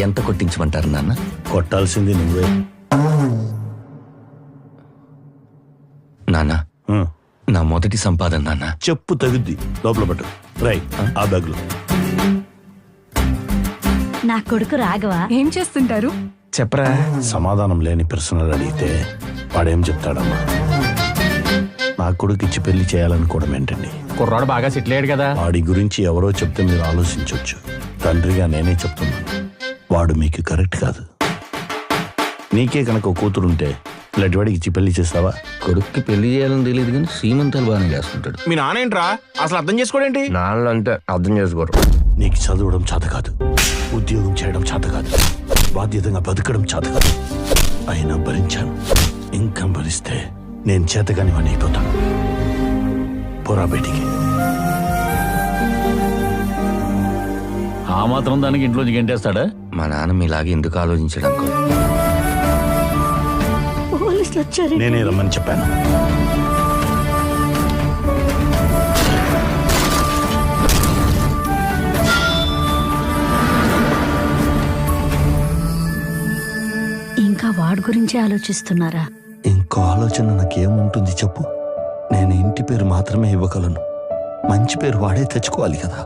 ఎంత కొట్టించమంటారు నాన్న? కొట్టాల్సింది నువ్వే. నాన్న, నా మొదటి సంపాదన నాన్న. చెప్పు తగుద్ది, లోపల పట్టు. రై ఆ బ్యాగ్ లో. నా కొడుకు రాఘవ ఏం చేస్తుంటారు? చెప్పరా. సమాధానం లేని ప్రశ్నలు అడిగితే వాడేం చెప్తాడమ్మా? నా కొడుకు ఇచ్చి పెళ్లి చేయాలనుకోవడం ఏంటండి? కుర్రాడు బాగా సెటిల్ అయ్యాడు కదా. వాడి గురించి ఎవరో చెప్తే మీరు ఆలోచించవచ్చు. తండ్రిగా నేనే చెప్తున్నాను, వాడు మీకు కరెక్ట్ కాదు. నీకే కనుక కూతురుంటే ఇలాంటి వాడికి ఇచ్చి పెళ్లి చేస్తావా? కొడుక్కి పెళ్లి చేయాలని తెలియదు కానీ శ్రీమంతాలు బాగానే చేస్తుంటాడు. మీ నాన్న ఏంట్రా అసలు అర్థం చేసుకోడేంటి? నాన్న అంటే అర్థం చేసుకోరు. నీకు చదవడం చేత కాదు, ఉద్యోగం చేయడం చేత కాదు, బాధ్యతగా బతకడం చేత కాదు. అయినా భరించాను. ఇంకా భరిస్తే నేను చేతగాని వాడిని అయిపోతాను. పోరా బయటికి. ఆ మాత్రం దానికి ఇంట్లోంచి గెంటేస్తాడా? మా నాన్న మీలాగే ఎందుకు ఆలోచించడం? పోలీసులు వచ్చారు. నేనే రమ్మని చెప్పాను. ఇంకా వాడి గురించి ఆలోచిస్తున్నారా? ఇంకో ఆలోచన నాకేముంటుంది చెప్పు? నేను ఇంటి పేరు మాత్రమే ఇవ్వగలను. మంచి పేరు వాడే తెచ్చుకోవాలి కదా.